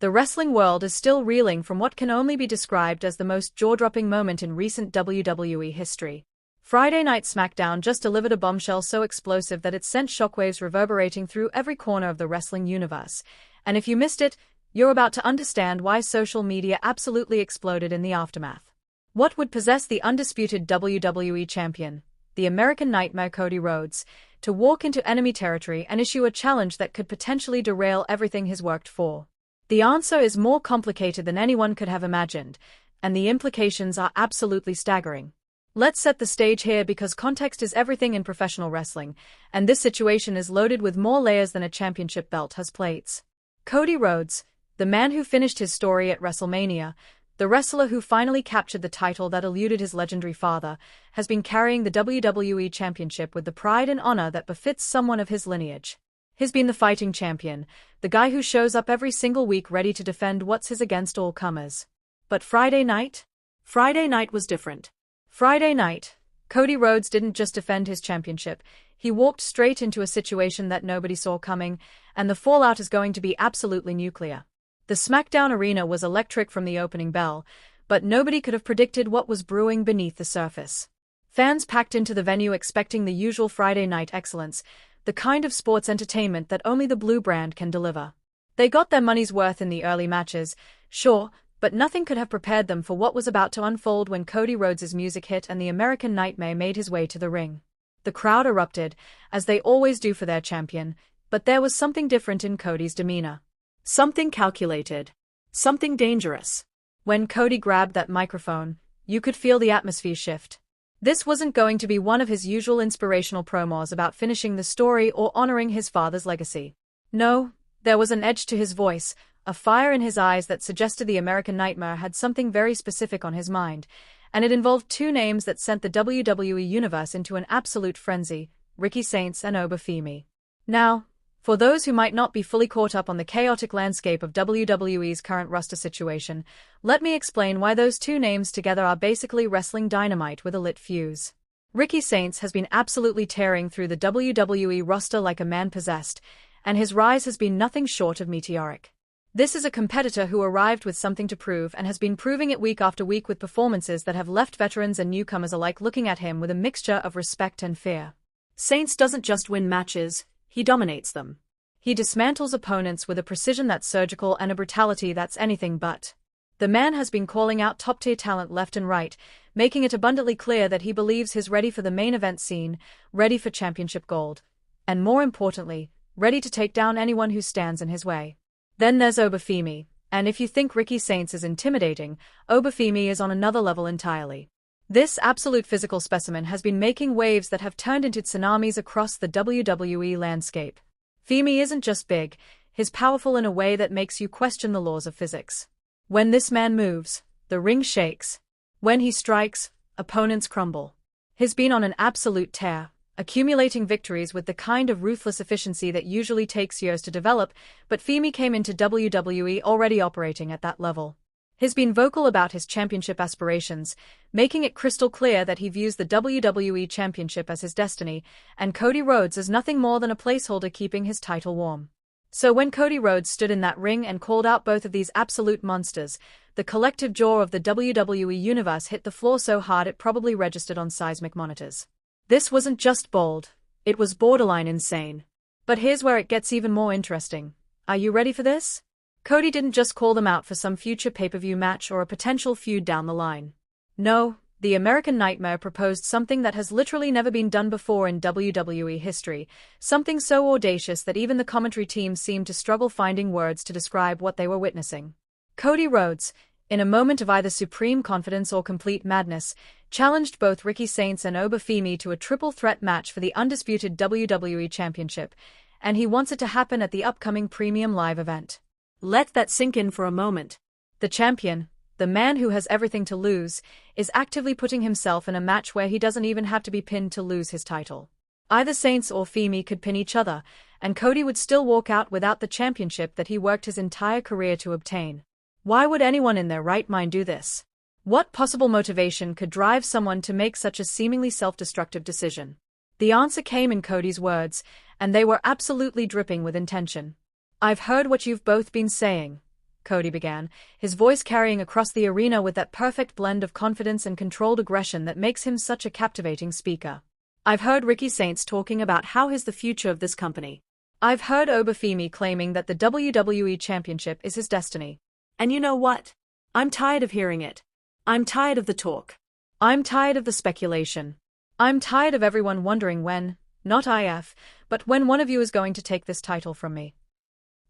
The wrestling world is still reeling from what can only be described as the most jaw-dropping moment in recent WWE history. Friday Night SmackDown just delivered a bombshell so explosive that it sent shockwaves reverberating through every corner of the wrestling universe. And if you missed it, you're about to understand why social media absolutely exploded in the aftermath. What would possess the undisputed WWE champion, the American Nightmare Cody Rhodes, to walk into enemy territory and issue a challenge that could potentially derail everything he's worked for? The answer is more complicated than anyone could have imagined, and the implications are absolutely staggering. Let's set the stage here because context is everything in professional wrestling, and this situation is loaded with more layers than a championship belt has plates. Cody Rhodes, the man who finished his story at WrestleMania, the wrestler who finally captured the title that eluded his legendary father, has been carrying the WWE Championship with the pride and honor that befits someone of his lineage. He's been the fighting champion, the guy who shows up every single week ready to defend what's his against all comers. But Friday night? Friday night was different. Friday night, Cody Rhodes didn't just defend his championship, he walked straight into a situation that nobody saw coming, and the fallout is going to be absolutely nuclear. The SmackDown arena was electric from the opening bell, but nobody could have predicted what was brewing beneath the surface. Fans packed into the venue expecting the usual Friday night excellence, the kind of sports entertainment that only the blue brand can deliver. They got their money's worth in the early matches, sure, but nothing could have prepared them for what was about to unfold when Cody Rhodes' music hit and the American Nightmare made his way to the ring. The crowd erupted, as they always do for their champion, but there was something different in Cody's demeanor. Something calculated. Something dangerous. When Cody grabbed that microphone, you could feel the atmosphere shift. This wasn't going to be one of his usual inspirational promos about finishing the story or honoring his father's legacy. No, there was an edge to his voice, a fire in his eyes that suggested the American Nightmare had something very specific on his mind, and it involved two names that sent the WWE Universe into an absolute frenzy, Ricky Saints and Femi. Now, for those who might not be fully caught up on the chaotic landscape of WWE's current roster situation, let me explain why those two names together are basically wrestling dynamite with a lit fuse. Ricky Saints has been absolutely tearing through the WWE roster like a man possessed, and his rise has been nothing short of meteoric. This is a competitor who arrived with something to prove and has been proving it week after week with performances that have left veterans and newcomers alike looking at him with a mixture of respect and fear. Saints doesn't just win matches, he dominates them. He dismantles opponents with a precision that's surgical and a brutality that's anything but. The man has been calling out top-tier talent left and right, making it abundantly clear that he believes he's ready for the main event scene, ready for championship gold, and more importantly, ready to take down anyone who stands in his way. Then there's Femi, and if you think Ricky Saints is intimidating, Femi is on another level entirely. This absolute physical specimen has been making waves that have turned into tsunamis across the WWE landscape. Femi isn't just big, he's powerful in a way that makes you question the laws of physics. When this man moves, the ring shakes. When he strikes, opponents crumble. He's been on an absolute tear, accumulating victories with the kind of ruthless efficiency that usually takes years to develop, but Femi came into WWE already operating at that level. He's been vocal about his championship aspirations, making it crystal clear that he views the WWE Championship as his destiny, and Cody Rhodes as nothing more than a placeholder keeping his title warm. So when Cody Rhodes stood in that ring and called out both of these absolute monsters, the collective jaw of the WWE Universe hit the floor so hard it probably registered on seismic monitors. This wasn't just bold, it was borderline insane. But here's where it gets even more interesting. Are you ready for this? Cody didn't just call them out for some future pay-per-view match or a potential feud down the line. No, the American Nightmare proposed something that has literally never been done before in WWE history, something so audacious that even the commentary team seemed to struggle finding words to describe what they were witnessing. Cody Rhodes, in a moment of either supreme confidence or complete madness, challenged both Ricky Saints and Femi to a triple threat match for the undisputed WWE Championship, and he wants it to happen at the upcoming Premium Live event. Let that sink in for a moment. The champion, the man who has everything to lose, is actively putting himself in a match where he doesn't even have to be pinned to lose his title. Either Saints or Femi could pin each other, and Cody would still walk out without the championship that he worked his entire career to obtain. Why would anyone in their right mind do this? What possible motivation could drive someone to make such a seemingly self-destructive decision? The answer came in Cody's words, and they were absolutely dripping with intention. I've heard what you've both been saying. Cody began, his voice carrying across the arena with that perfect blend of confidence and controlled aggression that makes him such a captivating speaker. I've heard Ricky Saints talking about how he's the future of this company. I've heard Femi claiming that the WWE Championship is his destiny. And you know what? I'm tired of hearing it. I'm tired of the talk. I'm tired of the speculation. I'm tired of everyone wondering when, not if, but when one of you is going to take this title from me.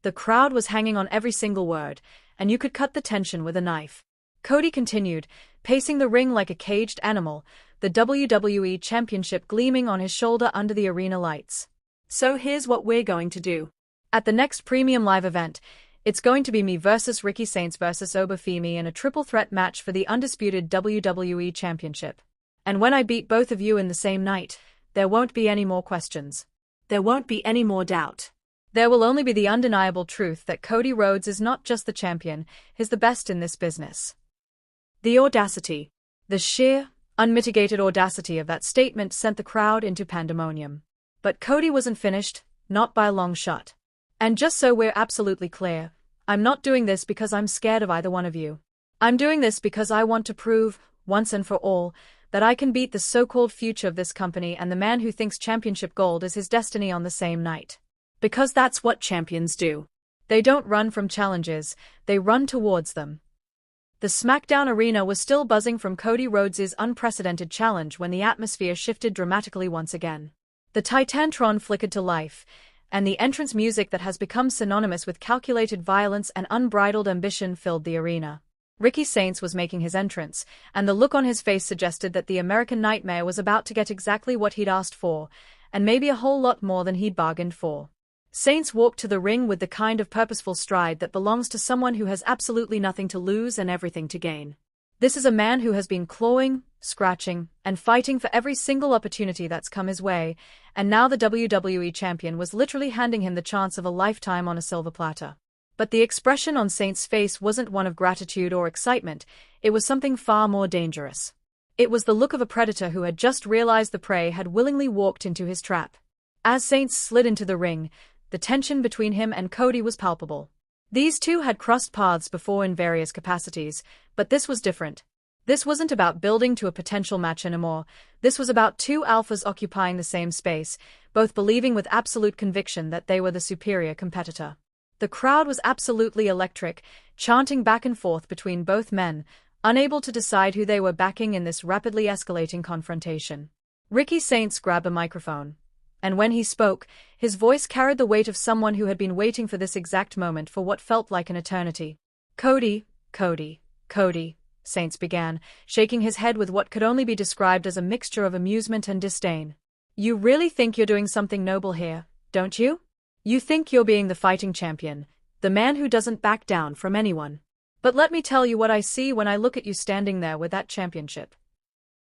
The crowd was hanging on every single word, and you could cut the tension with a knife. Cody continued, pacing the ring like a caged animal, the WWE Championship gleaming on his shoulder under the arena lights. So here's what we're going to do. At the next premium live event, it's going to be me versus Ricky Saints versus Femi in a triple threat match for the undisputed WWE Championship. And when I beat both of you in the same night, there won't be any more questions. There won't be any more doubt. There will only be the undeniable truth that Cody Rhodes is not just the champion, he's the best in this business. The audacity, the sheer, unmitigated audacity of that statement sent the crowd into pandemonium. But Cody wasn't finished, not by a long shot. And just so we're absolutely clear, I'm not doing this because I'm scared of either one of you. I'm doing this because I want to prove, once and for all, that I can beat the so-called future of this company and the man who thinks championship gold is his destiny on the same night. Because that's what champions do. They don't run from challenges, they run towards them. The SmackDown arena was still buzzing from Cody Rhodes' unprecedented challenge when the atmosphere shifted dramatically once again. The Titantron flickered to life, and the entrance music that has become synonymous with calculated violence and unbridled ambition filled the arena. Ricky Saints was making his entrance, and the look on his face suggested that the American Nightmare was about to get exactly what he'd asked for, and maybe a whole lot more than he'd bargained for. Saints walked to the ring with the kind of purposeful stride that belongs to someone who has absolutely nothing to lose and everything to gain. This is a man who has been clawing, scratching, and fighting for every single opportunity that's come his way, and now the WWE Champion was literally handing him the chance of a lifetime on a silver platter. But the expression on Saints' face wasn't one of gratitude or excitement, it was something far more dangerous. It was the look of a predator who had just realized the prey had willingly walked into his trap. As Saints slid into the ring, the tension between him and Cody was palpable. These two had crossed paths before in various capacities, but this was different. This wasn't about building to a potential match anymore, this was about two alphas occupying the same space, both believing with absolute conviction that they were the superior competitor. The crowd was absolutely electric, chanting back and forth between both men, unable to decide who they were backing in this rapidly escalating confrontation. Ricky Saints grabbed a microphone. And when he spoke, his voice carried the weight of someone who had been waiting for this exact moment for what felt like an eternity. Cody, Saints began, shaking his head with what could only be described as a mixture of amusement and disdain. You really think you're doing something noble here, don't you? You think you're being the fighting champion, the man who doesn't back down from anyone. But let me tell you what I see when I look at you standing there with that championship.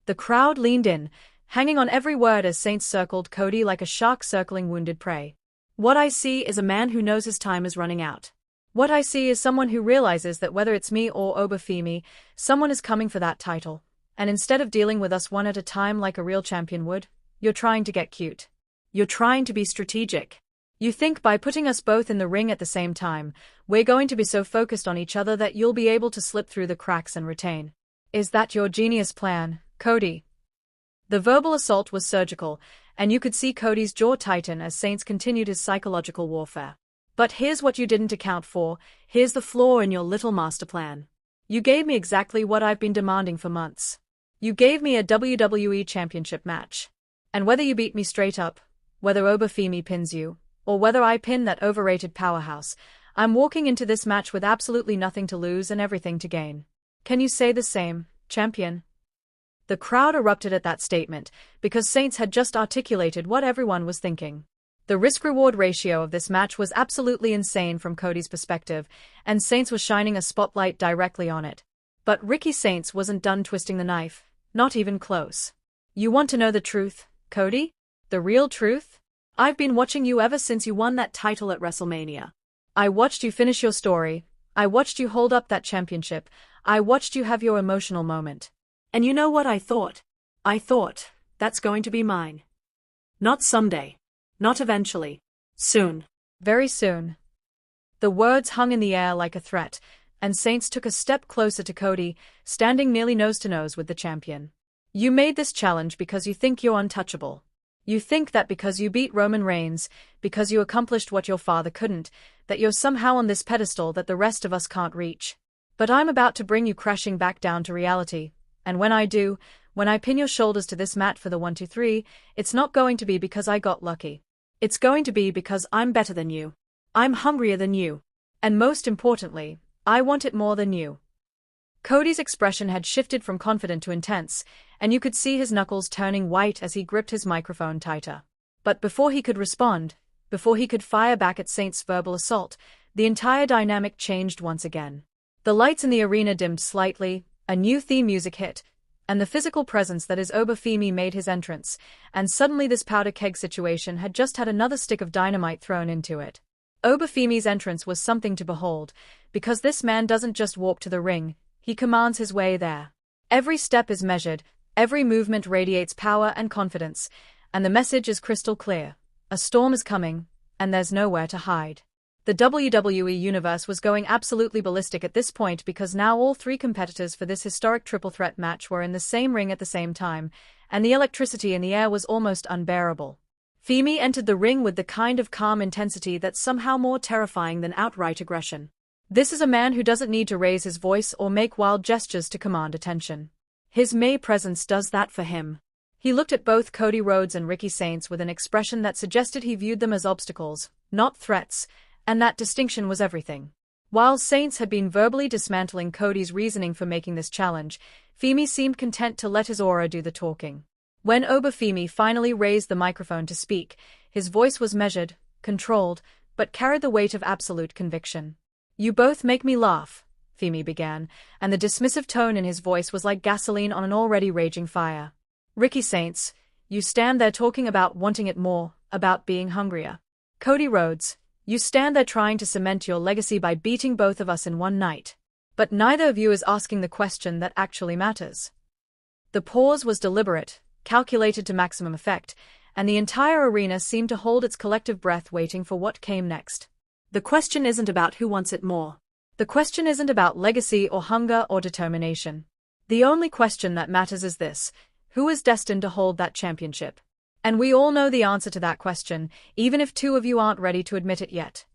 The crowd leaned in, hanging on every word as Saints circled Cody like a shark circling wounded prey. What I see is a man who knows his time is running out. What I see is someone who realizes that whether it's me or Femi, someone is coming for that title. And instead of dealing with us one at a time like a real champion would, you're trying to get cute. You're trying to be strategic. You think by putting us both in the ring at the same time, we're going to be so focused on each other that you'll be able to slip through the cracks and retain. Is that your genius plan, Cody? The verbal assault was surgical, and you could see Cody's jaw tighten as Saints continued his psychological warfare. But here's what you didn't account for, here's the flaw in your little master plan. You gave me exactly what I've been demanding for months. You gave me a WWE Championship match. And whether you beat me straight up, whether Femi pins you, or whether I pin that overrated powerhouse, I'm walking into this match with absolutely nothing to lose and everything to gain. Can you say the same, champion? The crowd erupted at that statement, because Saints had just articulated what everyone was thinking. The risk-reward ratio of this match was absolutely insane from Cody's perspective, and Saints was shining a spotlight directly on it. But Ricky Saints wasn't done twisting the knife, not even close. You want to know the truth, Cody? The real truth? I've been watching you ever since you won that title at WrestleMania. I watched you finish your story, I watched you hold up that championship, I watched you have your emotional moment. And you know what I thought? I thought, that's going to be mine. Not someday. Not eventually. Soon. Very soon. The words hung in the air like a threat, and Saints took a step closer to Cody, standing nearly nose to nose with the champion. You made this challenge because you think you're untouchable. You think that because you beat Roman Reigns, because you accomplished what your father couldn't, that you're somehow on this pedestal that the rest of us can't reach. But I'm about to bring you crashing back down to reality, and when I do, when I pin your shoulders to this mat for the 1, 2, 3, it's not going to be because I got lucky. It's going to be because I'm better than you. I'm hungrier than you. And most importantly, I want it more than you. Cody's expression had shifted from confident to intense, and you could see his knuckles turning white as he gripped his microphone tighter. But before he could respond, before he could fire back at Saint's verbal assault, the entire dynamic changed once again. The lights in the arena dimmed slightly, a new theme music hit, and the physical presence that is Oba Femi made his entrance, and suddenly this powder keg situation had just had another stick of dynamite thrown into it. Oba Femi's entrance was something to behold, because this man doesn't just walk to the ring, he commands his way there. Every step is measured, every movement radiates power and confidence, and the message is crystal clear. A storm is coming, and there's nowhere to hide. The WWE Universe was going absolutely ballistic at this point because now all three competitors for this historic triple threat match were in the same ring at the same time, and the electricity in the air was almost unbearable. Femi entered the ring with the kind of calm intensity that's somehow more terrifying than outright aggression. This is a man who doesn't need to raise his voice or make wild gestures to command attention. His May presence does that for him. He looked at both Cody Rhodes and Ricky Saints with an expression that suggested he viewed them as obstacles, not threats, and that distinction was everything. While Saints had been verbally dismantling Cody's reasoning for making this challenge, Femi seemed content to let his aura do the talking. When Oba Femi finally raised the microphone to speak, his voice was measured, controlled, but carried the weight of absolute conviction. "You both make me laugh," Femi began, and the dismissive tone in his voice was like gasoline on an already raging fire. "Ricky Saints, you stand there talking about wanting it more, about being hungrier. Cody Rhodes, you stand there trying to cement your legacy by beating both of us in one night. But neither of you is asking the question that actually matters." The pause was deliberate, calculated to maximum effect, and the entire arena seemed to hold its collective breath waiting for what came next. The question isn't about who wants it more. The question isn't about legacy or hunger or determination. The only question that matters is this: who is destined to hold that championship? And we all know the answer to that question, even if two of you aren't ready to admit it yet.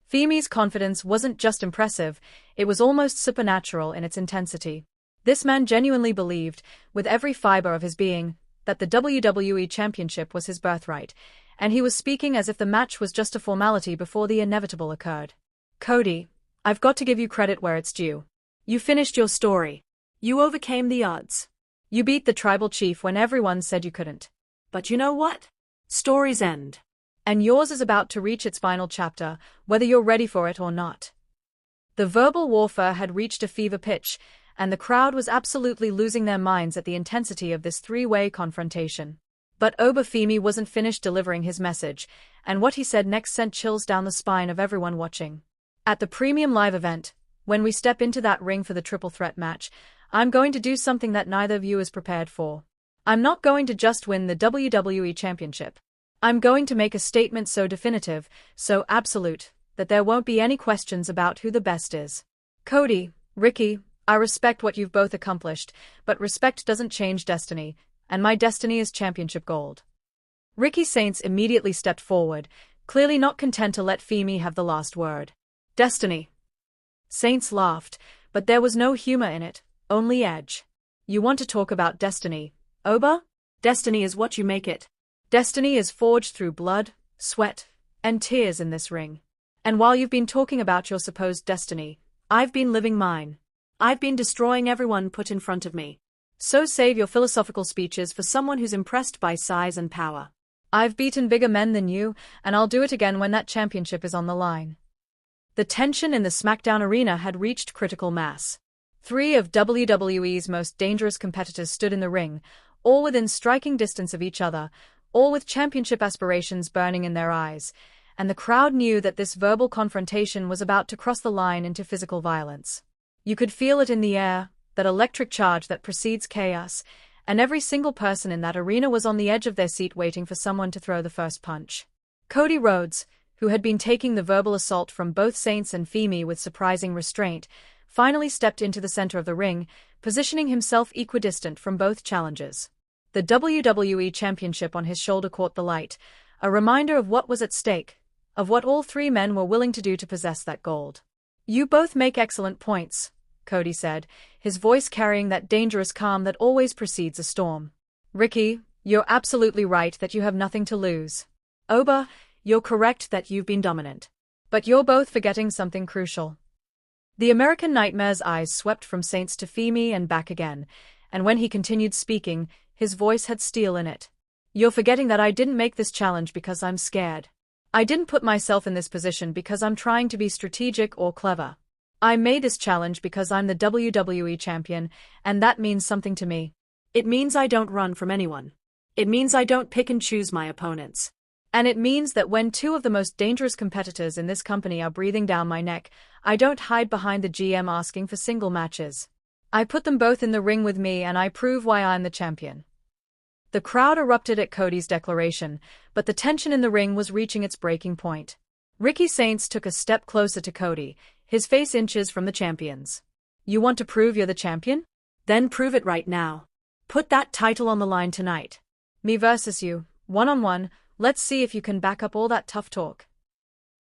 Femi's confidence wasn't just impressive, it was almost supernatural in its intensity. This man genuinely believed, with every fiber of his being, that the WWE Championship was his birthright, and he was speaking as if the match was just a formality before the inevitable occurred. "Cody, I've got to give you credit where it's due. You finished your story. You overcame the odds. You beat the tribal chief when everyone said you couldn't. But you know what? Stories end. And yours is about to reach its final chapter, whether you're ready for it or not." The verbal warfare had reached a fever pitch, and the crowd was absolutely losing their minds at the intensity of this three-way confrontation. But Oba Femi wasn't finished delivering his message, and what he said next sent chills down the spine of everyone watching. "At the premium live event, when we step into that ring for the triple threat match, I'm going to do something that neither of you is prepared for. I'm not going to just win the WWE Championship. I'm going to make a statement so definitive, so absolute, that there won't be any questions about who the best is. Cody, Ricky, I respect what you've both accomplished, but respect doesn't change destiny, and my destiny is championship gold." Ricky Saints immediately stepped forward, clearly not content to let Femi have the last word. "Destiny." Saints laughed, but there was no humor in it, only edge. "You want to talk about destiny, Oba? Destiny is what you make it. Destiny is forged through blood, sweat, and tears in this ring. And while you've been talking about your supposed destiny, I've been living mine. I've been destroying everyone put in front of me. So save your philosophical speeches for someone who's impressed by size and power. I've beaten bigger men than you, and I'll do it again when that championship is on the line." The tension in the SmackDown arena had reached critical mass. Three of WWE's most dangerous competitors stood in the ring, all within striking distance of each other, all with championship aspirations burning in their eyes, and the crowd knew that this verbal confrontation was about to cross the line into physical violence. You could feel it in the air, that electric charge that precedes chaos, and every single person in that arena was on the edge of their seat waiting for someone to throw the first punch. Cody Rhodes, who had been taking the verbal assault from both Saints and Femi with surprising restraint, finally stepped into the center of the ring, positioning himself equidistant from both challengers. The WWE Championship on his shoulder caught the light, a reminder of what was at stake, of what all three men were willing to do to possess that gold. "You both make excellent points," Cody said, his voice carrying that dangerous calm that always precedes a storm. "Ricky, you're absolutely right that you have nothing to lose. Oba, you're correct that you've been dominant. But you're both forgetting something crucial." The American Nightmare's eyes swept from Saints to Femi and back again, and when he continued speaking, his voice had steel in it. "You're forgetting that I didn't make this challenge because I'm scared. I didn't put myself in this position because I'm trying to be strategic or clever. I made this challenge because I'm the WWE champion, and that means something to me. It means I don't run from anyone. It means I don't pick and choose my opponents. And it means that when two of the most dangerous competitors in this company are breathing down my neck, I don't hide behind the GM asking for single matches. I put them both in the ring with me and I prove why I'm the champion." The crowd erupted at Cody's declaration, but the tension in the ring was reaching its breaking point. Ricky Saints took a step closer to Cody, his face inches from the champion's. "You want to prove you're the champion? Then prove it right now. Put that title on the line tonight. Me versus you, one-on-one, let's see if you can back up all that tough talk."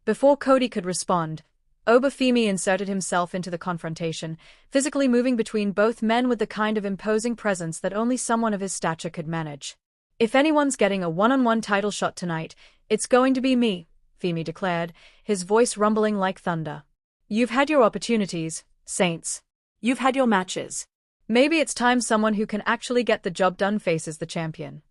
Before Cody could respond, Oba Femi inserted himself into the confrontation, physically moving between both men with the kind of imposing presence that only someone of his stature could manage. "If anyone's getting a one-on-one title shot tonight, it's going to be me," Femi declared, his voice rumbling like thunder. "You've had your opportunities, Saints. You've had your matches. Maybe it's time someone who can actually get the job done faces the champion."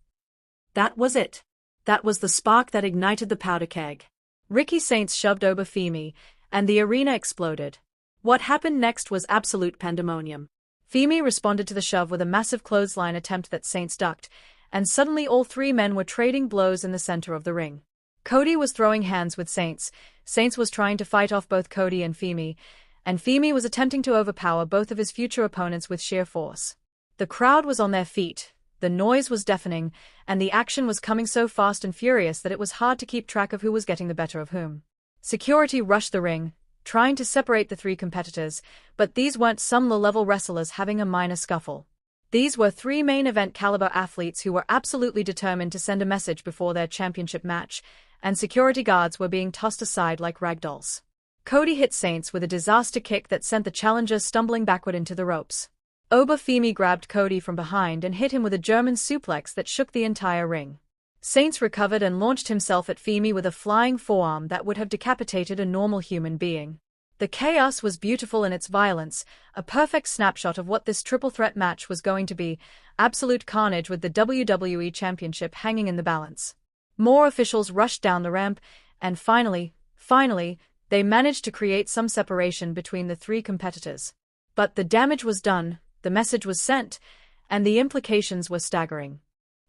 That was it. That was the spark that ignited the powder keg. Ricky Saints shoved Oba Femi, and the arena exploded. What happened next was absolute pandemonium. Femi responded to the shove with a massive clothesline attempt that Saints ducked, and suddenly all three men were trading blows in the center of the ring. Cody was throwing hands with Saints, Saints was trying to fight off both Cody and Femi was attempting to overpower both of his future opponents with sheer force. The crowd was on their feet, the noise was deafening, and the action was coming so fast and furious that it was hard to keep track of who was getting the better of whom. Security rushed the ring, trying to separate the three competitors, but these weren't some low-level wrestlers having a minor scuffle. These were three main event caliber athletes who were absolutely determined to send a message before their championship match, and security guards were being tossed aside like ragdolls. Cody hit Saints with a disaster kick that sent the challenger stumbling backward into the ropes. Oba Femi grabbed Cody from behind and hit him with a German suplex that shook the entire ring. Saints recovered and launched himself at Femi with a flying forearm that would have decapitated a normal human being. The chaos was beautiful in its violence, a perfect snapshot of what this triple threat match was going to be, absolute carnage with the WWE Championship hanging in the balance. More officials rushed down the ramp, and finally, they managed to create some separation between the three competitors. But the damage was done, the message was sent, and the implications were staggering.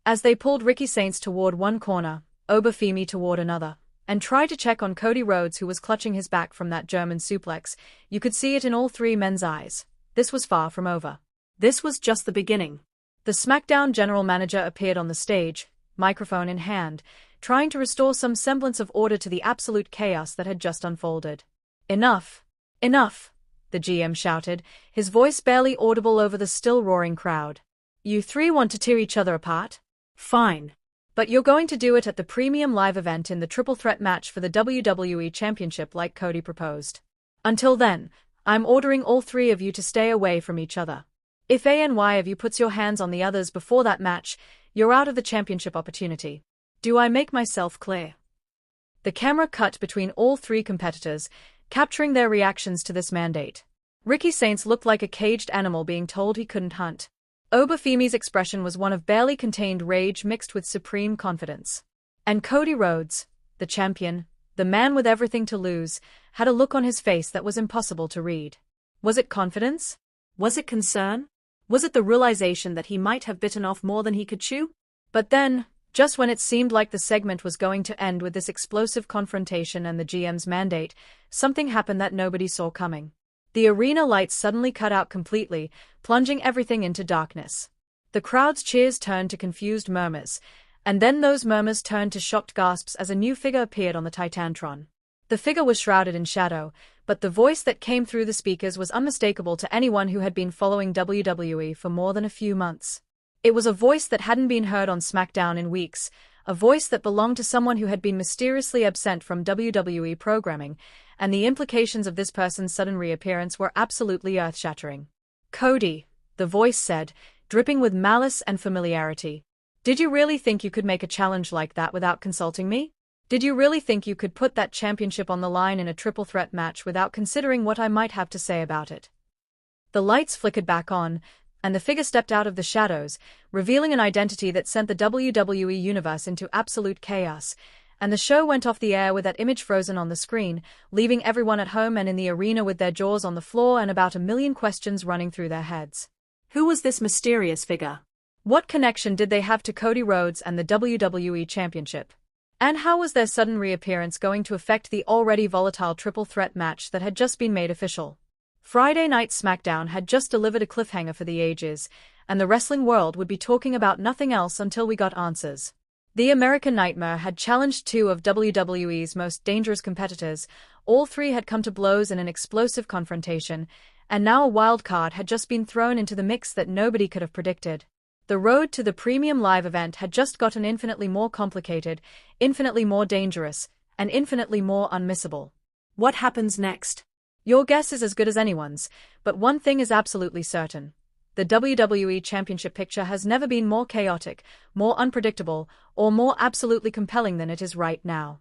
As they pulled Ricky Saints toward one corner, Oba Femi toward another, and tried to check on Cody Rhodes who was clutching his back from that German suplex, you could see it in all three men's eyes. This was far from over. This was just the beginning. The SmackDown general manager appeared on the stage, microphone in hand, trying to restore some semblance of order to the absolute chaos that had just unfolded. "Enough! Enough!" the GM shouted, his voice barely audible over the still roaring crowd. "You three want to tear each other apart? Fine. But you're going to do it at the premium live event in the triple threat match for the WWE Championship like Cody proposed. Until then, I'm ordering all three of you to stay away from each other. If any of you puts your hands on the others before that match, you're out of the championship opportunity. Do I make myself clear?" The camera cut between all three competitors, capturing their reactions to this mandate. Ricky Saints looked like a caged animal being told he couldn't hunt. Oba Femi's expression was one of barely contained rage mixed with supreme confidence. And Cody Rhodes, the champion, the man with everything to lose, had a look on his face that was impossible to read. Was it confidence? Was it concern? Was it the realization that he might have bitten off more than he could chew? But then, just when it seemed like the segment was going to end with this explosive confrontation and the GM's mandate, something happened that nobody saw coming. The arena lights suddenly cut out completely, plunging everything into darkness. The crowd's cheers turned to confused murmurs, and then those murmurs turned to shocked gasps as a new figure appeared on the Titantron. The figure was shrouded in shadow, but the voice that came through the speakers was unmistakable to anyone who had been following WWE for more than a few months. It was a voice that hadn't been heard on SmackDown in weeks, a voice that belonged to someone who had been mysteriously absent from WWE programming, and the implications of this person's sudden reappearance were absolutely earth-shattering. "Cody," the voice said, dripping with malice and familiarity. "Did you really think you could make a challenge like that without consulting me? Did you really think you could put that championship on the line in a triple threat match without considering what I might have to say about it?" The lights flickered back on, and the figure stepped out of the shadows, revealing an identity that sent the WWE universe into absolute chaos, and the show went off the air with that image frozen on the screen, leaving everyone at home and in the arena with their jaws on the floor and about a million questions running through their heads. Who was this mysterious figure? What connection did they have to Cody Rhodes and the WWE Championship? And how was their sudden reappearance going to affect the already volatile triple threat match that had just been made official? Friday Night SmackDown had just delivered a cliffhanger for the ages, and the wrestling world would be talking about nothing else until we got answers. The American Nightmare had challenged two of WWE's most dangerous competitors. All three had come to blows in an explosive confrontation, and now a wild card had just been thrown into the mix that nobody could have predicted. The road to the premium live event had just gotten infinitely more complicated, infinitely more dangerous, and infinitely more unmissable. What happens next? Your guess is as good as anyone's, but one thing is absolutely certain. The WWE Championship picture has never been more chaotic, more unpredictable, or more absolutely compelling than it is right now.